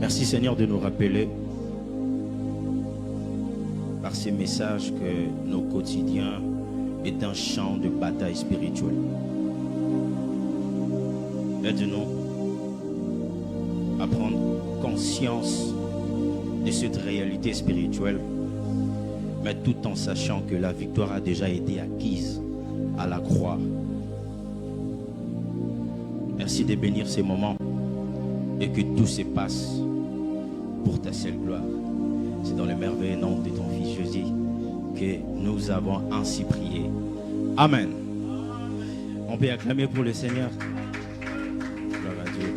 Merci Seigneur de nous rappeler par ces messages que nos quotidiens est un champ de bataille spirituelle. Aide-nous à prendre conscience de cette réalité spirituelle, mais tout en sachant que la victoire a déjà été acquise à la croix. Merci de bénir ces moments et que tout se passe pour ta seule gloire. C'est dans le merveilleux nom de ton Fils Jésus que nous avons ainsi prié. Amen. On peut acclamer pour le Seigneur. Gloire à Dieu.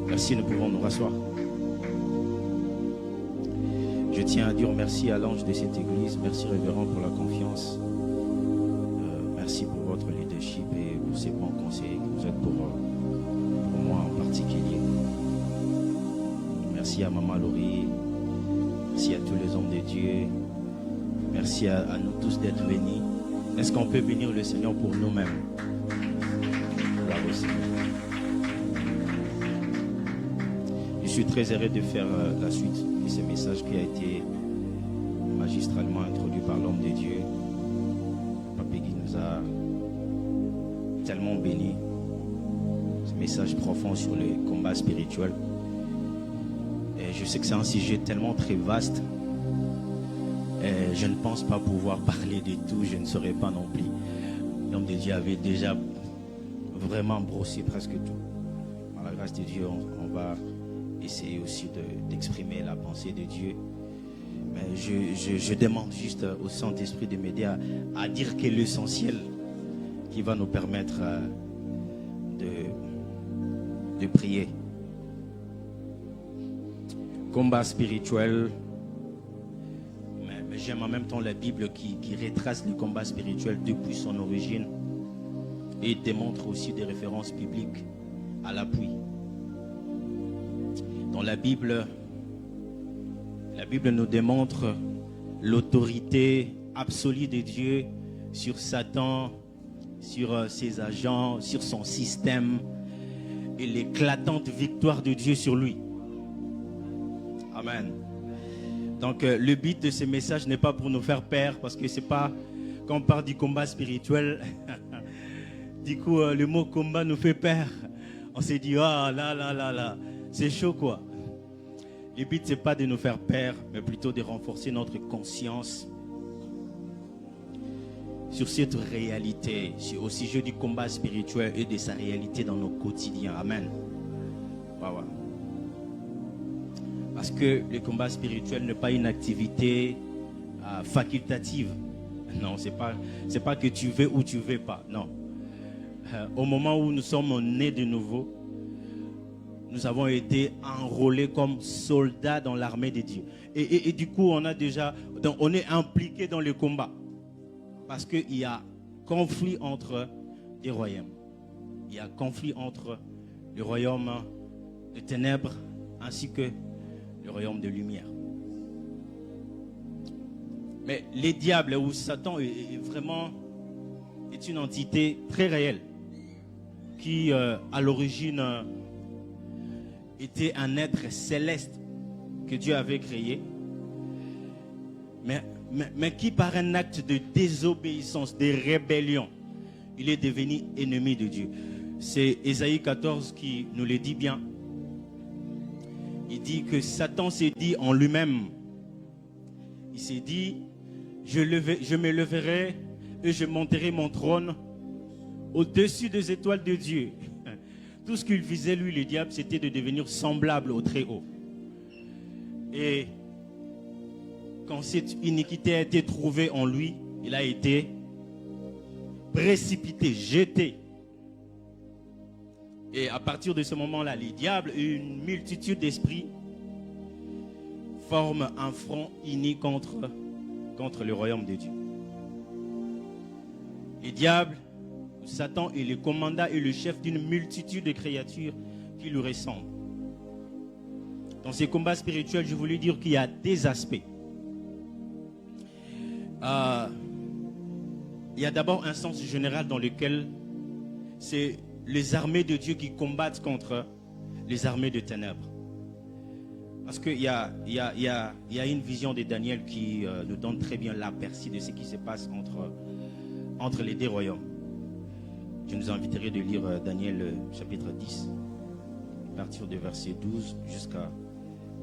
Merci, nous pouvons nous rasseoir. Je tiens à dire merci à l'ange de cette église. Merci révérend pour la confiance. Merci pour votre leadership et pour ces bons conseils que vous êtes pour moi en particulier. Merci à Maman Laurie. Merci à tous les hommes de Dieu. Merci à nous tous d'être bénis. Est-ce qu'on peut bénir le Seigneur pour nous-mêmes? Gloire au Seigneur. Je suis très heureux de faire la suite de ce message qui a été magistralement introduit par l'homme de Dieu. Papé qui nous a tellement bénis. Ce message profond sur le combat spirituel. Et je sais que c'est un sujet tellement très vaste. Et je ne pense pas pouvoir parler de tout. Je ne saurais pas non plus. L'homme de Dieu avait déjà vraiment brossé presque tout. Par la grâce de Dieu, on va essayer aussi d'exprimer la pensée de Dieu. Mais je demande juste au Saint-Esprit de m'aider à dire que l'essentiel qui va nous permettre de prier. Combat spirituel. Mais j'aime en même temps la Bible qui retrace le combat spirituel depuis son origine et démontre aussi des références bibliques à l'appui. Dans la Bible nous démontre l'autorité absolue de Dieu sur Satan, sur ses agents, sur son système et l'éclatante victoire de Dieu sur lui. Amen. Donc le but de ce message n'est pas pour nous faire peur, parce que c'est pas quand on parle du combat spirituel, du coup le mot combat nous fait peur. On s'est dit, ah là, c'est chaud quoi. Le but, ce n'est pas de nous faire peur, mais plutôt de renforcer notre conscience sur cette réalité, au sujet du combat spirituel et de sa réalité dans nos quotidiens. Amen. Wow. Parce que le combat spirituel n'est pas une activité facultative. Non, c'est pas que tu veux ou tu veux pas. Non. Au moment où nous sommes nés de nouveau, nous avons été enrôlés comme soldats dans l'armée de Dieu. Et du coup, on est impliqué dans le combat. Parce qu'il y a conflit entre des royaumes. Il y a conflit entre le royaume de ténèbres ainsi que le royaume de lumière. Mais les diables ou Satan est une entité très réelle qui, à l'origine, était un être céleste que Dieu avait créé, mais qui par un acte de désobéissance, de rébellion, il est devenu ennemi de Dieu. C'est Ésaïe 14 qui nous le dit bien. Il dit que Satan s'est dit en lui-même, il s'est dit, je me leverai et je monterai mon trône au-dessus des étoiles de Dieu. Tout ce qu'il visait, lui, le diable, c'était de devenir semblable au Très-Haut. Et quand cette iniquité a été trouvée en lui, il a été précipité, jeté. Et à partir de ce moment-là, les diables et une multitude d'esprits forment un front uni contre le royaume de Dieu. Les diables, Satan est le commandant et le chef d'une multitude de créatures qui lui ressemblent. Dans ces combats spirituels, je voulais dire qu'il y a des aspects. il y a d'abord un sens général dans lequel c'est les armées de Dieu qui combattent contre les armées de ténèbres. Parce qu'il y a une vision de Daniel qui nous donne très bien l'aperçu de ce qui se passe entre les deux royaumes. Je nous inviterai de lire Daniel chapitre 10, à partir du verset 12 jusqu'à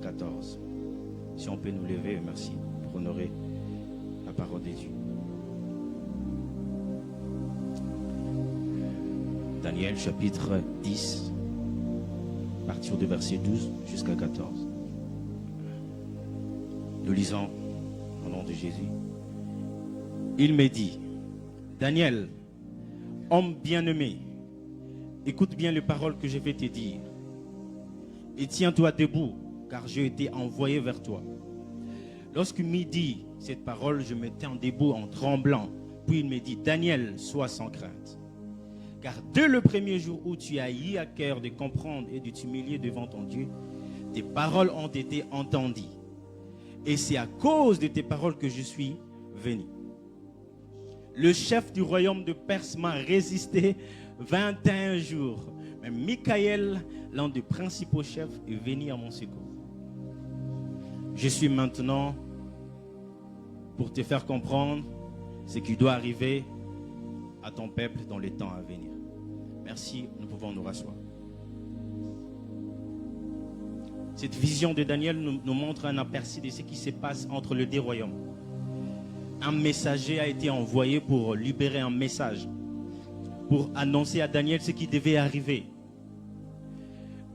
14. Si on peut nous lever, merci, pour honorer la parole de Dieu. Daniel chapitre 10, à partir du verset 12 jusqu'à 14. Nous lisons au nom de Jésus. Il me dit, Daniel, homme bien-aimé, écoute bien les paroles que je vais te dire. Et tiens-toi debout, car j'ai été envoyé vers toi. Lorsque m'y dit cette parole, je me tiens debout en tremblant. Puis il me dit, Daniel, sois sans crainte. Car dès le premier jour où tu as eu à cœur de comprendre et de t'humilier devant ton Dieu, tes paroles ont été entendues. Et c'est à cause de tes paroles que je suis venu. Le chef du royaume de Perse m'a résisté 21 jours. Mais Michaël, l'un des principaux chefs, est venu à mon secours. Je suis maintenant pour te faire comprendre ce qui doit arriver à ton peuple dans les temps à venir. Merci, nous pouvons nous rasseoir. Cette vision de Daniel nous montre un aperçu de ce qui se passe entre les deux royaumes. Un messager a été envoyé pour libérer un message, pour annoncer à Daniel ce qui devait arriver.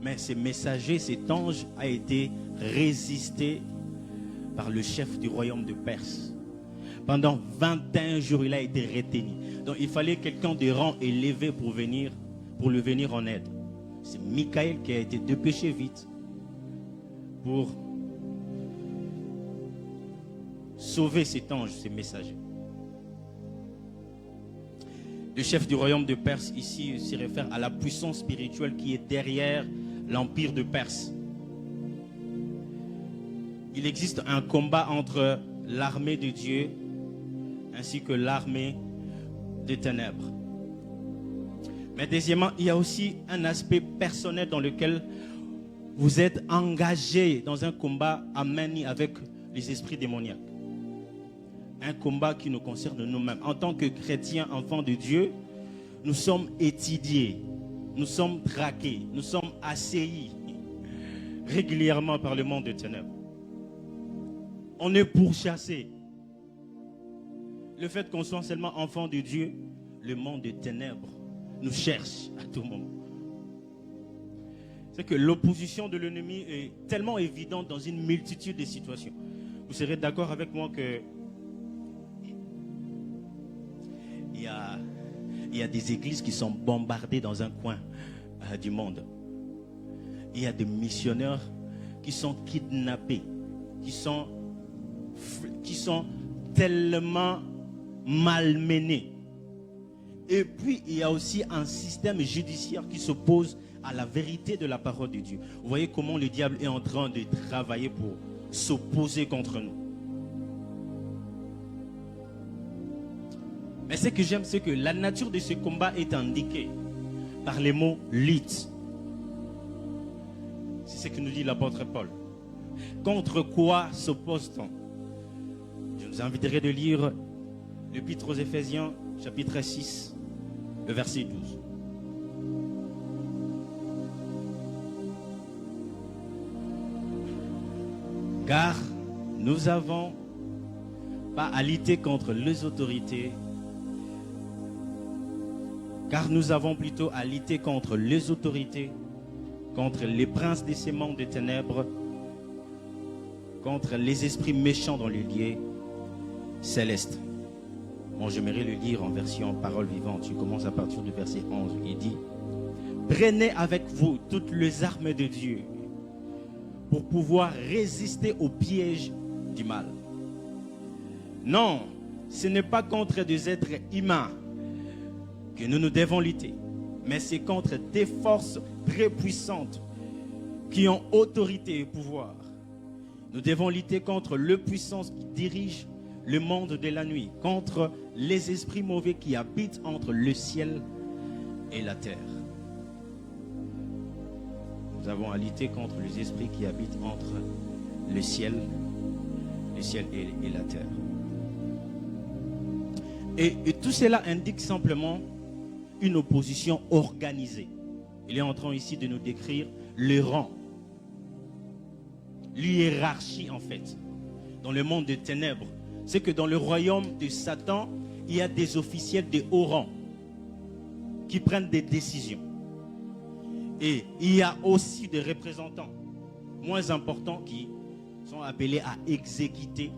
Mais ce messager, cet ange, a été résisté par le chef du royaume de Perse. Pendant 21 jours, il a été retenu. Donc il fallait quelqu'un de rang élevé pour lui venir en aide. C'est Michaël qui a été dépêché vite pour sauver cet ange, ce messager. Le chef du royaume de Perse ici se réfère à la puissance spirituelle qui est derrière l'empire de Perse. Il existe un combat entre l'armée de Dieu ainsi que l'armée des ténèbres. Mais deuxièmement, il y a aussi un aspect personnel dans lequel vous êtes engagé dans un combat à mener avec les esprits démoniaques. Un combat qui nous concerne nous-mêmes. En tant que chrétiens, enfants de Dieu, nous sommes étudiés, nous sommes traqués, nous sommes assaillis régulièrement par le monde des ténèbres. On est pourchassé. Le fait qu'on soit seulement enfants de Dieu, le monde des ténèbres nous cherche à tout moment. C'est que l'opposition de l'ennemi est tellement évidente dans une multitude de situations. Vous serez d'accord avec moi que il y a des églises qui sont bombardées dans un coin du monde. Il y a des missionnaires qui sont kidnappés, qui sont tellement malmenés. Et puis, il y a aussi un système judiciaire qui s'oppose à la vérité de la parole de Dieu. Vous voyez comment le diable est en train de travailler pour s'opposer contre nous. Mais ce que j'aime, c'est que la nature de ce combat est indiquée par les mots « lutte ». C'est ce que nous dit l'apôtre Paul. Contre quoi s'oppose-t-on? Je vous inviterai de lire l'Épître aux Éphésiens, chapitre 6, le verset 12. Car nous n'avons pas à lutter contre les autorités, car nous avons plutôt à lutter contre les autorités, contre les princes de ces mondes de ténèbres, contre les esprits méchants dans les lieux célestes. Bon, j'aimerais le lire en version parole vivante. Je commence à partir du verset 11. Il dit: prenez avec vous toutes les armes de Dieu pour pouvoir résister aux pièges du mal. Non, ce n'est pas contre des êtres humains que nous devons lutter, mais c'est contre des forces très puissantes qui ont autorité et pouvoir. Nous devons lutter contre les puissances qui dirigent le monde de la nuit, contre les esprits mauvais qui habitent entre le ciel et la terre. Nous avons à lutter contre les esprits qui habitent entre le ciel et la terre. Et tout cela indique simplement une opposition organisée. Il est en train ici de nous décrire le rang, l'hiérarchie en fait, dans le monde des ténèbres. C'est que dans le royaume de Satan, il y a des officiels de haut rang qui prennent des décisions. Et il y a aussi des représentants moins importants qui sont appelés à exécuter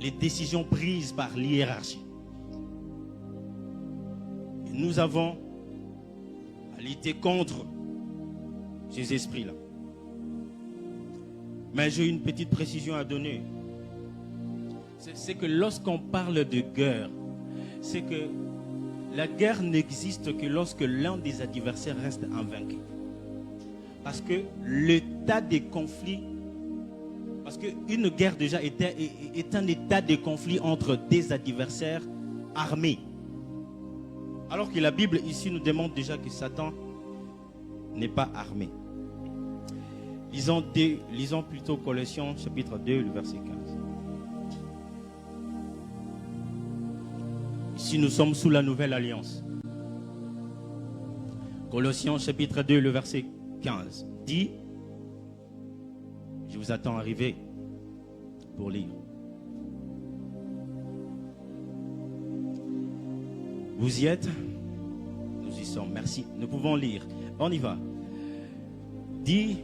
les décisions prises par l'hiérarchie. Et nous avons à lutter contre ces esprits-là. Mais j'ai une petite précision à donner. C'est que lorsqu'on parle de guerre, c'est que la guerre n'existe que lorsque l'un des adversaires reste invaincu. Parce que l'état de conflit, parce qu'une guerre déjà est un état de conflit entre des adversaires armés. Alors que la Bible ici nous demande déjà que Satan n'est pas armé. Lisons plutôt Colossiens chapitre 2, le verset 15. Ici, nous sommes sous la nouvelle alliance. Colossiens chapitre 2, le verset 15 dit, je vous attends arriver pour lire. Vous y êtes? Nous y sommes, merci. Nous pouvons lire. On y va. Dit,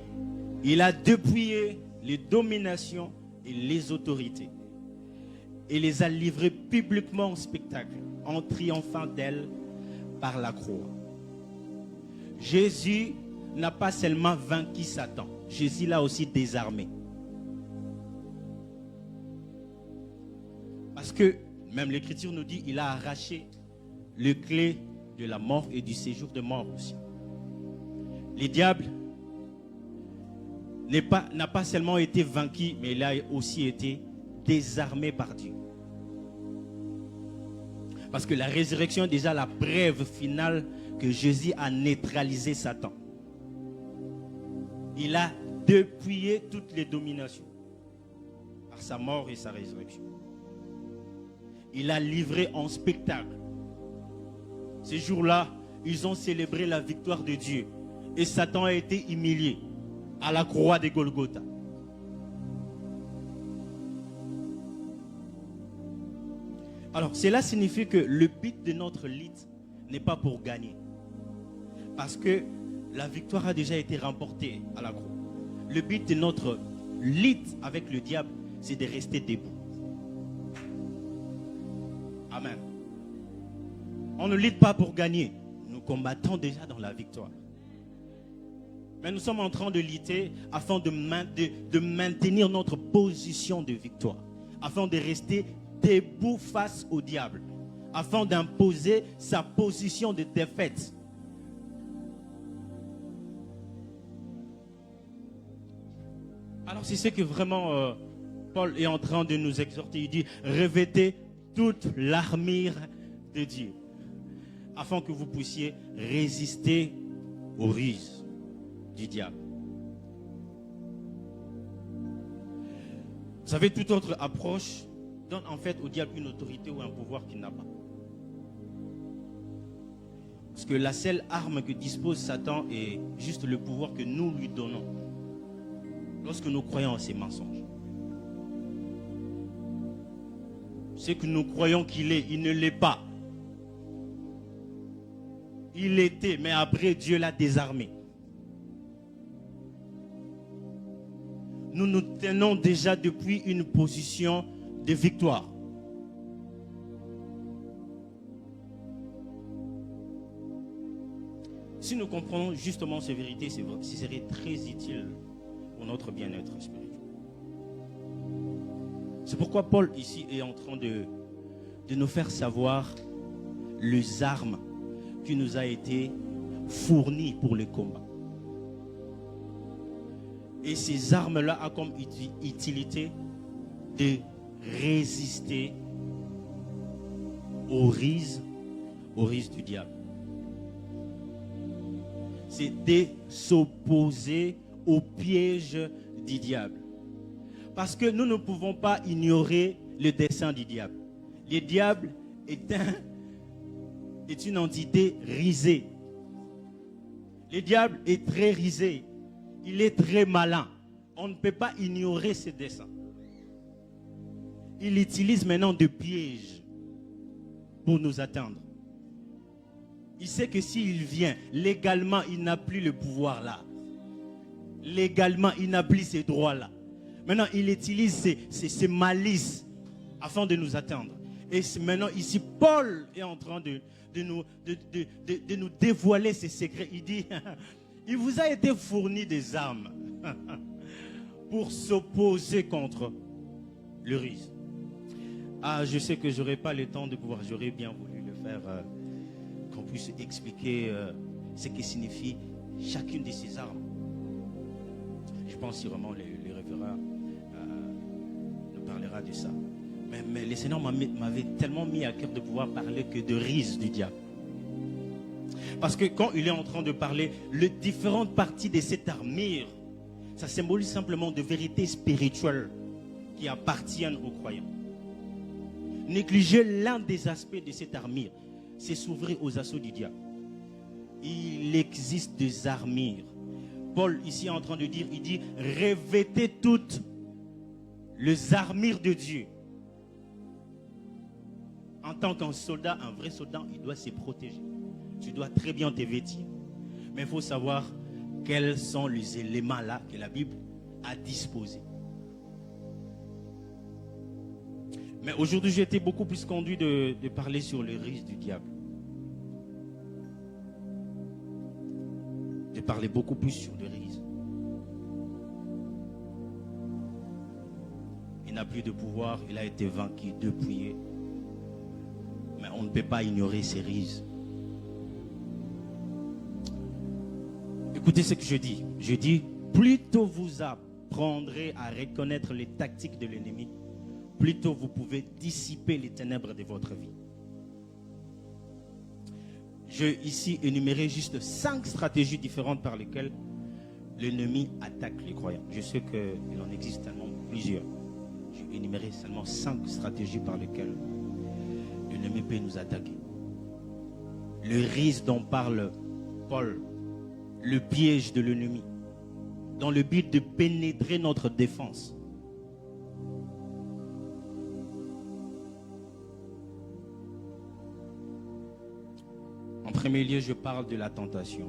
il a dépouillé les dominations et les autorités et les a livrées publiquement au spectacle en triomphant d'elles par la croix. Jésus n'a pas seulement vaincu Satan, Jésus l'a aussi désarmé. Parce que même l'Écriture nous dit, il a arraché les clés de la mort et du séjour de mort aussi. Le diable n'a pas seulement été vaincu, mais il a aussi été désarmé par Dieu. Parce que la résurrection est déjà la preuve finale que Jésus a neutralisé Satan. Il a dépouillé toutes les dominations par sa mort et sa résurrection. Il a livré en spectacle. Ces jours-là, ils ont célébré la victoire de Dieu. Et Satan a été humilié à la croix de Golgotha. Alors, cela signifie que le but de notre lutte n'est pas pour gagner. Parce que la victoire a déjà été remportée à la croix. Le but de notre lutte avec le diable, c'est de rester debout. Amen. On ne lutte pas pour gagner. Nous combattons déjà dans la victoire. Mais nous sommes en train de lutter afin de maintenir notre position de victoire. Afin de rester debout face au diable. Afin d'imposer sa position de défaite. Alors c'est ce que vraiment Paul est en train de nous exhorter. Il dit, revêtez toute l'armure de Dieu. Afin que vous puissiez résister aux ruses du diable. Vous savez, toute autre approche donne en fait au diable une autorité ou un pouvoir qu'il n'a pas. Parce que la seule arme que dispose Satan est juste le pouvoir que nous lui donnons lorsque nous croyons à ces mensonges. Ce que nous croyons qu'il est, il ne l'est pas. Il l'était, mais après Dieu l'a désarmé. Nous nous tenons déjà depuis une position de victoire. Si nous comprenons justement ces vérités, ce serait très utile pour notre bien-être spirituel. C'est pourquoi Paul ici est en train de nous faire savoir les armes qui nous a été fournies pour le combat. Et ces armes-là ont comme utilité de résister aux ruses du diable. C'est de s'opposer au piège du diable. Parce que nous ne pouvons pas ignorer le dessein du diable. Le diable est une entité risée. Le diable est très risé. Il est très malin. On ne peut pas ignorer ses desseins. Il utilise maintenant des pièges pour nous atteindre. Il sait que s'il vient, légalement, il n'a plus le pouvoir là. Légalement, il n'a plus ces droits là. Maintenant, il utilise ses malices afin de nous atteindre. Et maintenant, ici, Paul est en train de nous dévoiler ses secrets. Il dit, il vous a été fourni des armes pour s'opposer contre le risque. Ah, je sais que je n'aurai pas le temps de pouvoir, j'aurais bien voulu le faire, qu'on puisse expliquer ce que signifie chacune de ces armes. Je pense que vraiment le révérend nous parlera de ça. Mais le Seigneur m'avait tellement mis à cœur de pouvoir parler que de risque du diable. Parce que quand il est en train de parler, les différentes parties de cette armure, ça symbolise simplement de vérités spirituelles qui appartiennent aux croyants. Négliger l'un des aspects de cette armure, c'est s'ouvrir aux assauts du diable. Il existe des armures. Paul ici est en train de dire, il dit, revêtez toutes les armures de Dieu. En tant qu'un soldat, un vrai soldat, il doit se protéger. Tu dois très bien te vêtir. Mais il faut savoir quels sont les éléments là que la Bible a disposés. Mais aujourd'hui, j'ai été beaucoup plus conduit de parler sur le risque du diable. De parler beaucoup plus sur le risque. Il n'a plus de pouvoir, il a été vaincu, dépouillé. Mais on ne peut pas ignorer ces risques. Écoutez ce que je dis. Je dis, plus tôt vous apprendrez à reconnaître les tactiques de l'ennemi, plus tôt vous pouvez dissiper les ténèbres de votre vie. J'ai ici énuméré juste 5 stratégies différentes par lesquelles l'ennemi attaque les croyants. Je sais qu'il en existe tellement plusieurs. J'ai énuméré seulement 5 stratégies par lesquelles l'ennemi peut nous attaquer. Le risque dont parle Paul, le piège de l'ennemi, dans le but de pénétrer notre défense. En premier lieu, je parle de la tentation.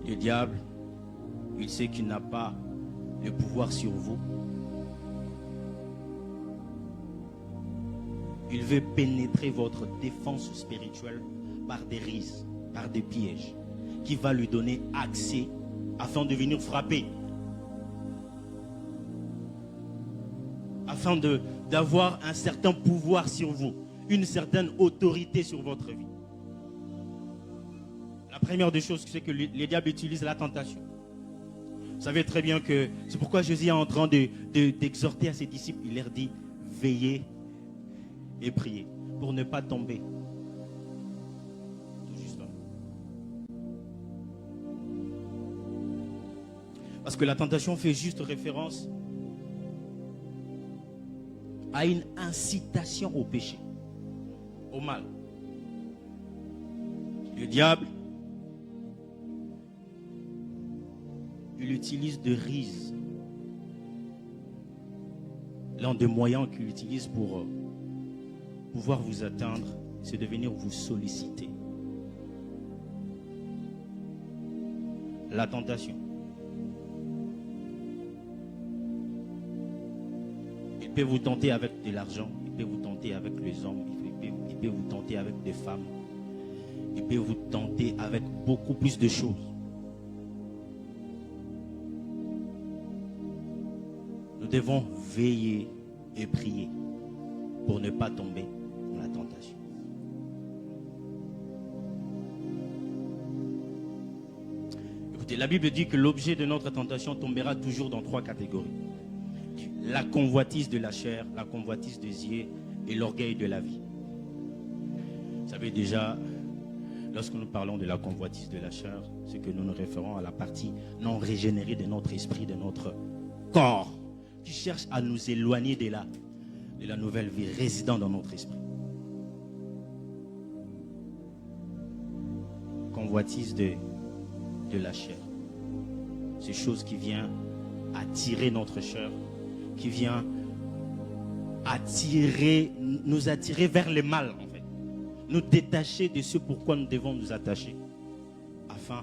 Le diable, il sait qu'il n'a pas le pouvoir sur vous. Il veut pénétrer votre défense spirituelle par des risques, par des pièges, qui va lui donner accès afin de venir frapper. Afin d'avoir un certain pouvoir sur vous, une certaine autorité sur votre vie. La première des choses, c'est que le diable utilise la tentation. Vous savez très bien que c'est pourquoi Jésus est en train d'exhorter à ses disciples. Il leur dit, veillez et priez pour ne pas tomber. Tout juste là. Parce que la tentation fait juste référence à une incitation au péché, au mal. Le diable, il utilise de ruses. L'un des moyens qu'il utilise pour pouvoir vous atteindre, c'est de venir vous solliciter. La tentation. Il peut vous tenter avec de l'argent, il peut vous tenter avec les hommes, il peut vous tenter avec des femmes, il peut vous tenter avec beaucoup plus de choses. Nous devons veiller et prier pour ne pas tomber dans la tentation. Écoutez, la Bible dit que l'objet de notre tentation tombera toujours dans 3 catégories. La convoitise de la chair, la convoitise des yeux et l'orgueil de la vie. Vous savez déjà, lorsque nous parlons de la convoitise de la chair, c'est que nous nous référons à la partie non régénérée de notre esprit, de notre corps, qui cherche à nous éloigner de la nouvelle vie résidant dans notre esprit. Convoitise de la chair. C'est chose qui vient attirer notre chair, qui vient nous attirer vers le mal, en fait. Nous détacher de ce pourquoi nous devons nous attacher, afin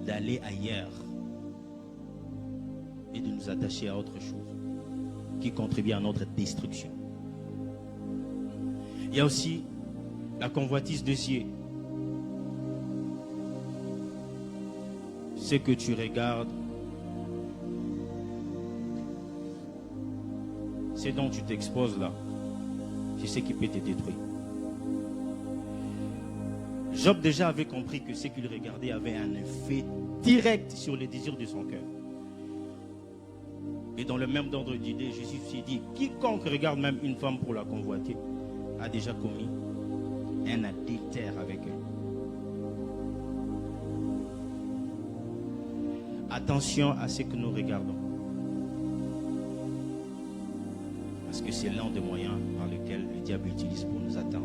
d'aller ailleurs et de nous attacher à autre chose qui contribue à notre destruction. Il y a aussi la convoitise des yeux. Ce que tu regardes, c'est dont tu t'exposes là, c'est ce qui peut te détruire. Job déjà avait compris que ce qu'il regardait avait un effet direct sur les désirs de son cœur. Et dans le même ordre d'idée, Jésus s'est dit, quiconque regarde même une femme pour la convoiter a déjà commis un adultère avec elle. Attention à ce que nous regardons. Parce que c'est l'un des moyens par lesquels le diable utilise pour nous atteindre.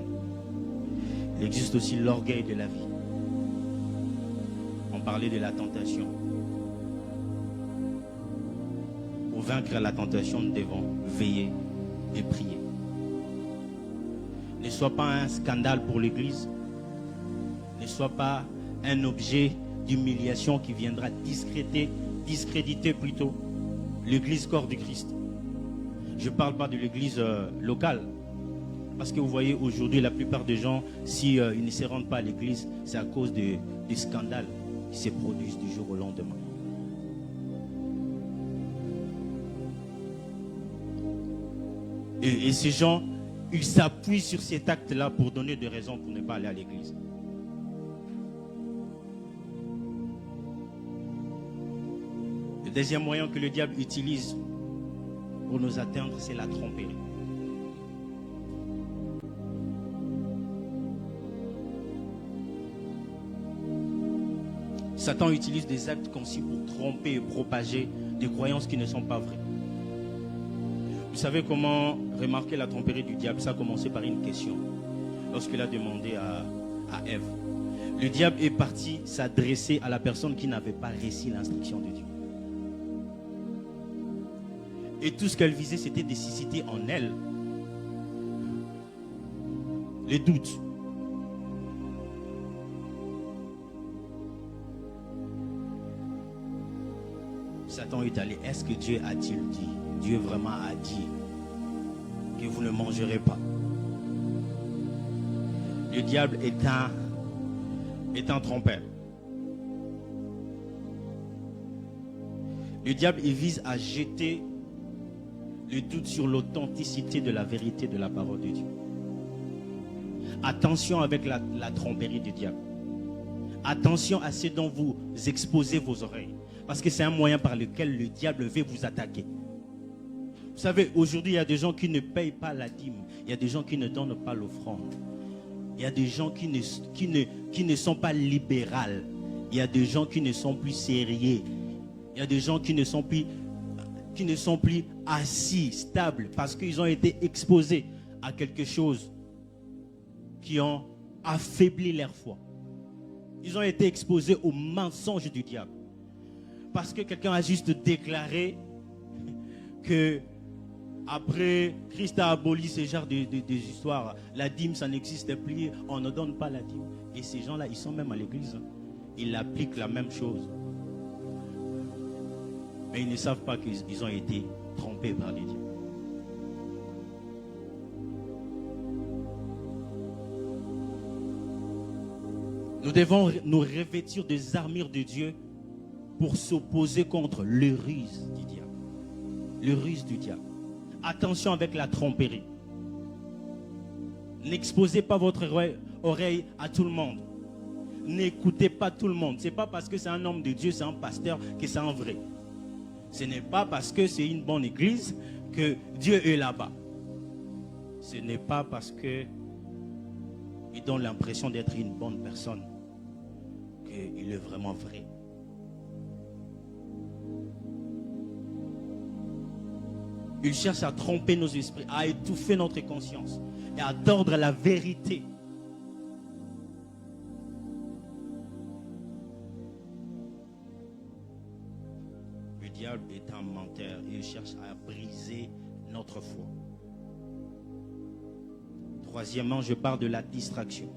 Il existe aussi l'orgueil de la vie. On parlait de la tentation. Pour vaincre la tentation, nous devons veiller et prier. Ne sois pas un scandale pour l'Église. Ne sois pas un objet d'humiliation qui viendra discréditer plutôt l'Église corps du Christ. Je ne parle pas de l'Église locale. Parce que vous voyez aujourd'hui, la plupart des gens, si ils ne se rendent pas à l'Église, c'est à cause des scandales qui se produisent du jour au lendemain. Et ces gens, ils s'appuient sur cet acte-là pour donner des raisons pour ne pas aller à l'église. Le deuxième moyen que le diable utilise pour nous atteindre, c'est la tromperie. Satan utilise des actes conçus pour tromper et propager des croyances qui ne sont pas vraies. Vous savez comment remarquer la tromperie du diable? Ça a commencé par une question. Lorsqu'il a demandé à Ève. Le diable est parti s'adresser à la personne qui n'avait pas reçu l'instruction de Dieu. Et tout ce qu'elle visait, c'était de susciter en elle les doutes. Satan est allé. Est-ce que Dieu a-t-il dit? Dieu vraiment a dit que vous ne mangerez pas. Le diable est un trompeur. Le diable, il vise à jeter le doute sur l'authenticité de la vérité de la parole de Dieu. Attention avec la tromperie du diable. Attention à ce dont vous exposez vos oreilles. Parce que c'est un moyen par lequel le diable veut vous attaquer. Vous savez, aujourd'hui, il y a des gens qui ne payent pas la dîme. Il y a des gens qui ne donnent pas l'offrande. Il y a des gens qui ne sont pas libérales. Il y a des gens qui ne sont plus sérieux. Il y a des gens qui ne sont plus assis, stables, parce qu'ils ont été exposés à quelque chose qui ont affaibli leur foi. Ils ont été exposés au mensonge du diable. Parce que quelqu'un a juste déclaré que après Christ a aboli ce genre des histoires, la dîme ça n'existe plus, on ne donne pas la dîme. Et ces gens-là, ils sont même à l'église, hein. Ils appliquent la même chose. Mais ils ne savent pas qu'ils ont été trompés par les dieux. Nous devons nous revêtir des armures de Dieu pour s'opposer contre le ruse du diable. Le ruse du diable. Attention avec la tromperie. N'exposez pas votre oreille à tout le monde. N'écoutez pas tout le monde. Ce n'est pas parce que c'est un homme de Dieu, c'est un pasteur que c'est un vrai. Ce n'est pas parce que c'est une bonne église que Dieu est là-bas. Ce n'est pas parce que il donne l'impression d'être une bonne personne qu'il est vraiment vrai. Il cherche à tromper nos esprits, à étouffer notre conscience et à tordre la vérité. Le diable est un menteur et il cherche à briser notre foi. Troisièmement, je parle de la distraction.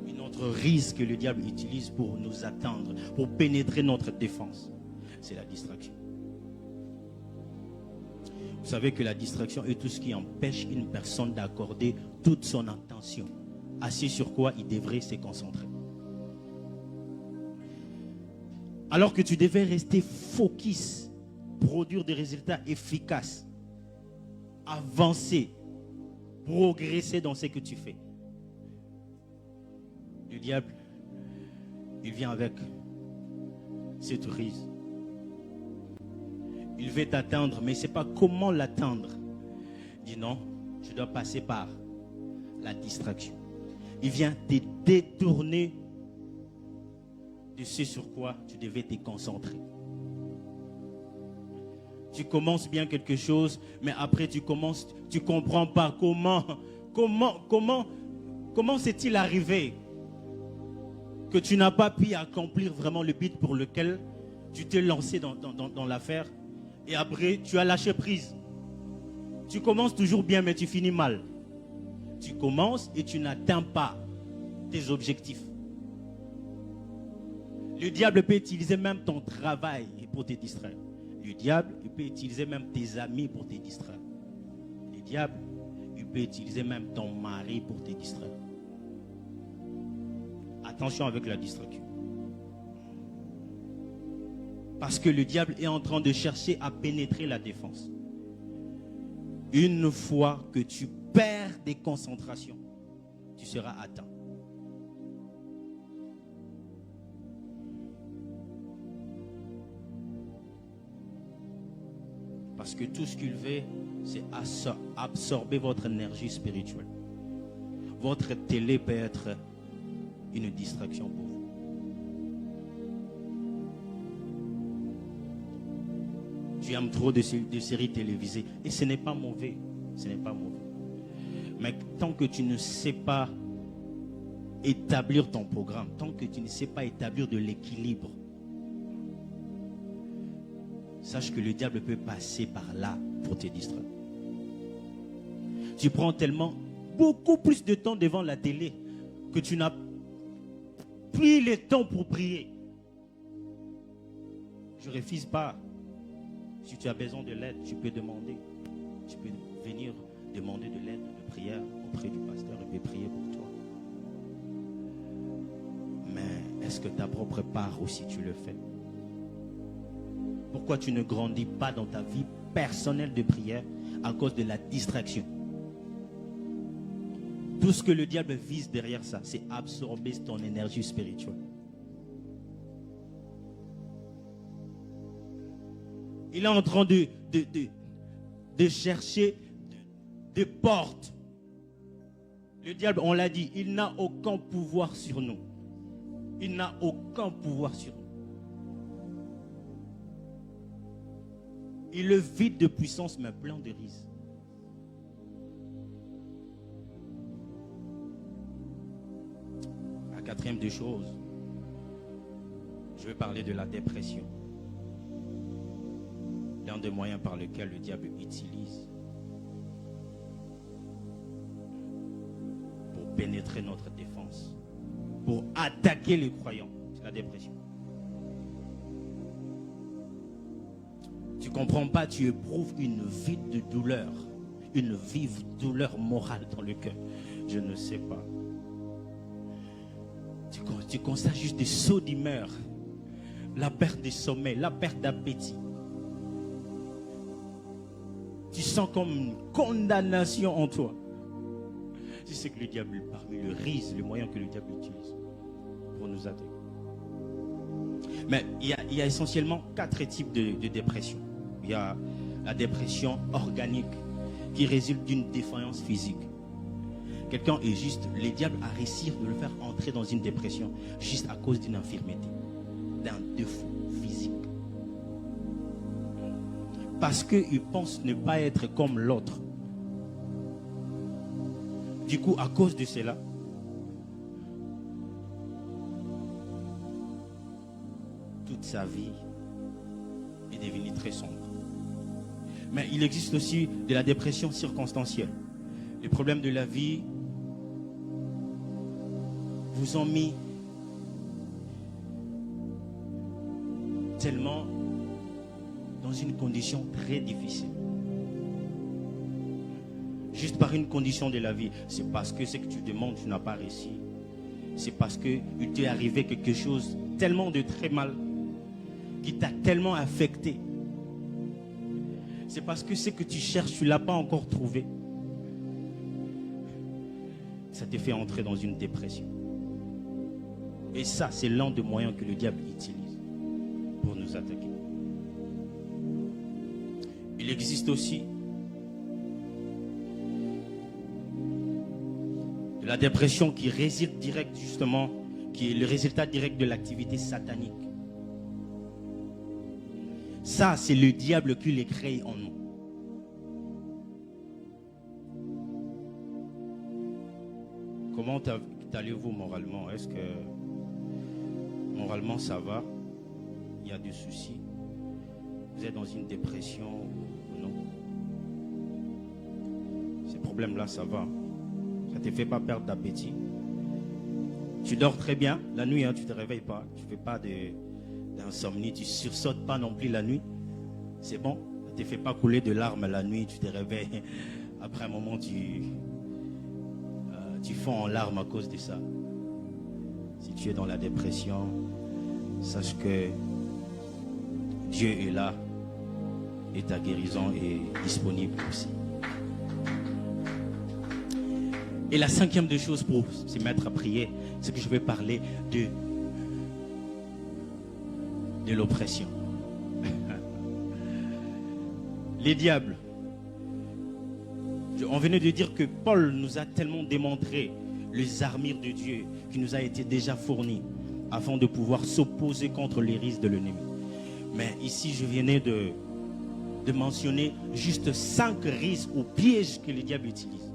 Une autre risque que le diable utilise pour nous atteindre, pour pénétrer notre défense, c'est la distraction. Vous savez que la distraction est tout ce qui empêche une personne d'accorder toute son attention à ce sur quoi il devrait se concentrer. Alors que tu devais rester focus, produire des résultats efficaces, avancer, progresser dans ce que tu fais. Le diable, il vient avec cette ruse. Il veut t'atteindre, mais il ne sait pas comment l'atteindre. Il dit non, je dois passer par la distraction. Il vient te détourner de ce sur quoi tu devais te concentrer. Tu commences bien quelque chose, mais après tu comprends pas comment c'est-il arrivé que tu n'as pas pu accomplir vraiment le but pour lequel tu t'es lancé dans l'affaire. Et après, tu as lâché prise. Tu commences toujours bien, mais tu finis mal. Tu commences et tu n'atteins pas tes objectifs. Le diable peut utiliser même ton travail pour te distraire. Le diable, il peut utiliser même tes amis pour te distraire. Le diable, il peut utiliser même ton mari pour te distraire. Attention avec la distraction. Parce que le diable est en train de chercher à pénétrer la défense. Une fois que tu perds des concentrations, tu seras atteint. Parce que tout ce qu'il veut, c'est absorber votre énergie spirituelle. Votre télé peut être une distraction pour vous. Tu aimes trop de séries télévisées. Et ce n'est pas mauvais. Ce n'est pas mauvais. Mais tant que tu ne sais pas établir ton programme, tant que tu ne sais pas établir de l'équilibre, sache que le diable peut passer par là pour te distraire. Tu prends beaucoup plus de temps devant la télé que tu n'as plus le temps pour prier. Je ne refuse pas. Si tu as besoin de l'aide, tu peux demander. Tu peux venir demander de l'aide, de prière auprès du pasteur. Il peut prier pour toi. Mais est-ce que ta propre part aussi tu le fais? Pourquoi tu ne grandis pas dans ta vie personnelle de prière à cause de la distraction? Tout ce que le diable vise derrière ça, c'est absorber ton énergie spirituelle. Il est en train de chercher des portes. Le diable, on l'a dit, il n'a aucun pouvoir sur nous. Il n'a aucun pouvoir sur nous. Il est vide de puissance, mais plein de risques. La quatrième des choses, je vais parler de la dépression. L'un des moyens par lesquels le diable utilise pour pénétrer notre défense, pour attaquer les croyants, c'est la dépression. Tu ne comprends pas, tu éprouves une vive douleur, une vive douleur morale dans le cœur. Je ne sais pas. Tu constates juste des sauts d'humeur, la perte de sommeil, la perte d'appétit. Tu sens comme une condamnation en toi. C'est ce que le diable, parmi le ruse, le moyen que le diable utilise pour nous attaquer. Mais il y a essentiellement 4 types de dépression. Il y a la dépression organique qui résulte d'une défaillance physique. Quelqu'un est juste, le diable a réussi de le faire entrer dans une dépression juste à cause d'une infirmité, d'un défaut physique. Parce qu'il pense ne pas être comme l'autre. Du coup, à cause de cela, toute sa vie est devenue très sombre. Mais il existe aussi de la dépression circonstancielle. Les problèmes de la vie vous ont mis tellement dans une condition très difficile. Juste par une condition de la vie. C'est parce que ce que tu demandes, tu n'as pas réussi. C'est parce qu'il t'est arrivé quelque chose tellement de très mal qui t'a tellement affecté. C'est parce que ce que tu cherches, tu ne l'as pas encore trouvé. Ça te fait entrer dans une dépression. Et ça, c'est l'un des moyens que le diable utilise pour nous attaquer. Il existe aussi de la dépression qui réside direct, justement, qui est le résultat direct de l'activité satanique. Ça, c'est le diable qui les crée en nous. Comment allez-vous moralement? Est-ce que moralement ça va? Il y a des soucis? Vous êtes dans une dépression ou non? Ces problèmes-là, ça va. Ça ne te fait pas perdre d'appétit. Tu dors très bien la nuit, hein, tu ne te réveilles pas. Tu ne fais pas d'insomnie, tu ne sursautes pas non plus la nuit. C'est bon, ça ne te fait pas couler de larmes la nuit, tu te réveilles. Après un moment, tu fonds en larmes à cause de ça. Si tu es dans la dépression, sache que Dieu est là et ta guérison est disponible aussi. Et la 5e des choses pour se mettre à prier, c'est que je vais parler de l'oppression. Les diables. On venait de dire que Paul nous a tellement démontré les armures de Dieu qui nous a été déjà fournies afin de pouvoir s'opposer contre les risques de l'ennemi. Mais ici, je venais de mentionner juste 5 risques ou pièges que le diable utilise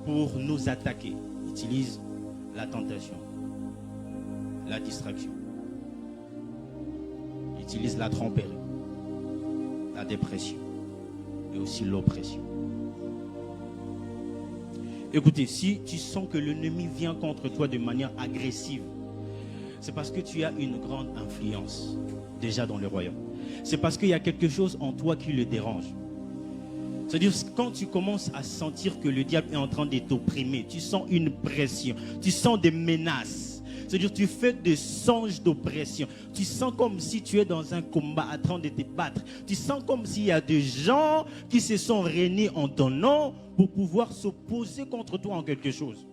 pour nous attaquer. Il utilise la tentation, la distraction, il utilise la tromperie, la dépression et aussi l'oppression. Écoutez, si tu sens que l'ennemi vient contre toi de manière agressive, c'est parce que tu as une grande influence déjà dans le royaume. C'est parce qu'il y a quelque chose en toi qui le dérange. C'est-à-dire quand tu commences à sentir que le diable est en train de t'opprimer, tu sens une pression, tu sens des menaces. C'est-à-dire tu fais des songes d'oppression. Tu sens comme si tu es dans un combat en train de te battre. Tu sens comme s'il y a des gens qui se sont réunis en ton nom pour pouvoir s'opposer contre toi en quelque chose.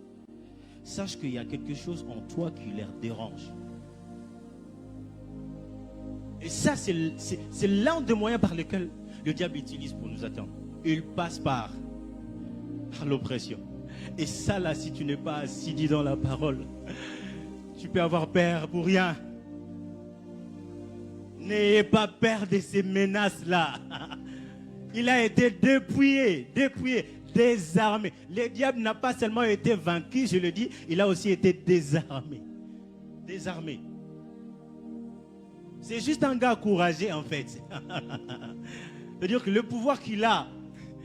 Sache qu'il y a quelque chose en toi qui les dérange. Et ça, c'est l'un des moyens par lesquels le diable utilise pour nous atteindre. Il passe par l'oppression. Et ça, là, si tu n'es pas assidus dans la parole, tu peux avoir peur pour rien. N'ayez pas peur de ces menaces-là. Il a été dépouillé, désarmé. Le diable n'a pas seulement été vaincu, je le dis, il a aussi été désarmé. Désarmé. C'est juste un gars courageux en fait. C'est-à-dire que le pouvoir qu'il a,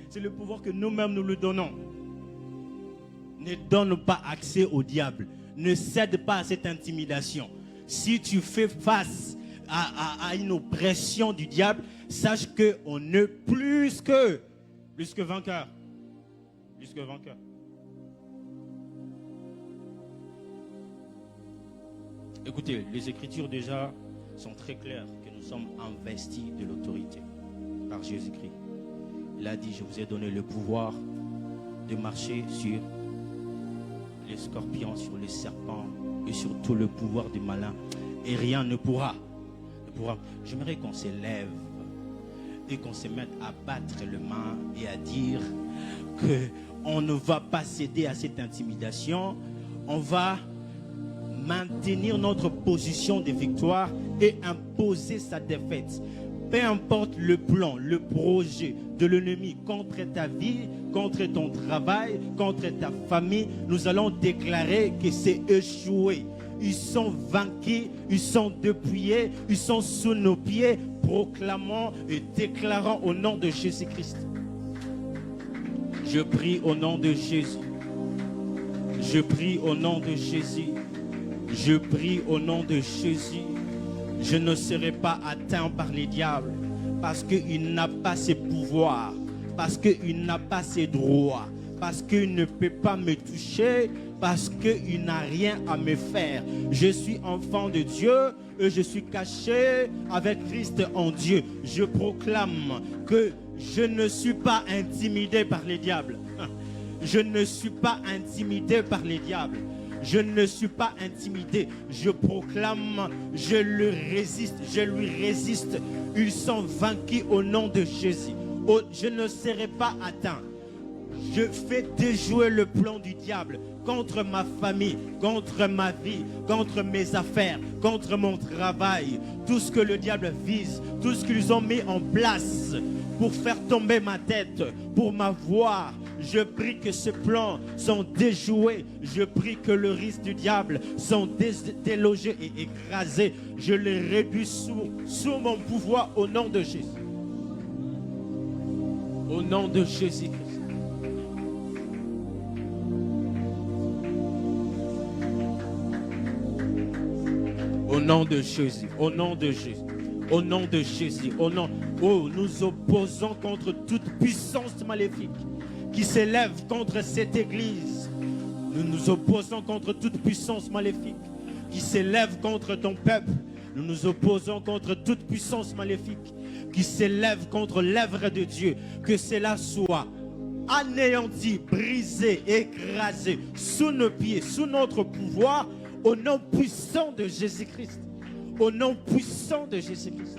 c'est le pouvoir que nous-mêmes nous lui donnons. Ne donne pas accès au diable. Ne cède pas à cette intimidation. Si tu fais face à une oppression du diable, sache qu'on est plus que vainqueur. Plus que vainqueur. Écoutez, les Écritures déjà sont très claires que nous sommes investis de l'autorité par Jésus-Christ. Il a dit, je vous ai donné le pouvoir de marcher sur les scorpions, sur les serpents et sur tout le pouvoir du malin. Et rien ne pourra. J'aimerais qu'on s'élève et qu'on se mette à battre les mains et à dire qu'on ne va pas céder à cette intimidation. On va maintenir notre position de victoire et imposer sa défaite. Peu importe le plan, le projet de l'ennemi contre ta vie, contre ton travail, contre ta famille, nous allons déclarer que c'est échoué. Ils sont vaincus, ils sont dépouillés, ils sont sous nos pieds, proclamant et déclarant au nom de Jésus-Christ. Je prie au nom de Jésus. Je prie au nom de Jésus. Je prie au nom de Jésus. Je ne serai pas atteint par les diables parce qu'il n'a pas ses pouvoirs, parce qu'il n'a pas ses droits, parce qu'il ne peut pas me toucher, parce qu'il n'a rien à me faire. Je suis enfant de Dieu et je suis caché avec Christ en Dieu. Je proclame que je ne suis pas intimidé par les diables. Je ne suis pas intimidé par les diables. Je ne suis pas intimidé. Je proclame, je lui résiste. Ils sont vaincus au nom de Jésus. Je ne serai pas atteint. Je fais déjouer le plan du diable contre ma famille, contre ma vie, contre mes affaires, contre mon travail. Tout ce que le diable vise, tout ce qu'ils ont mis en place pour faire tomber ma tête, pour m'avoir. Je prie que ces plans sont déjoués. Je prie que le risque du diable sont délogés et écrasés. Je les réduis sous mon pouvoir au nom de Jésus. Au nom de Jésus-Christ. Au nom de Jésus, au nom de Jésus, au nom de Jésus, au nom. Oh, nous opposons contre toute puissance maléfique qui s'élève contre cette église. Nous nous opposons contre toute puissance maléfique qui s'élève contre ton peuple. Nous nous opposons contre toute puissance maléfique qui s'élève contre l'œuvre de Dieu. Que cela soit anéanti, brisé, écrasé sous nos pieds, sous notre pouvoir, au nom puissant de Jésus-Christ. Au nom puissant de Jésus-Christ.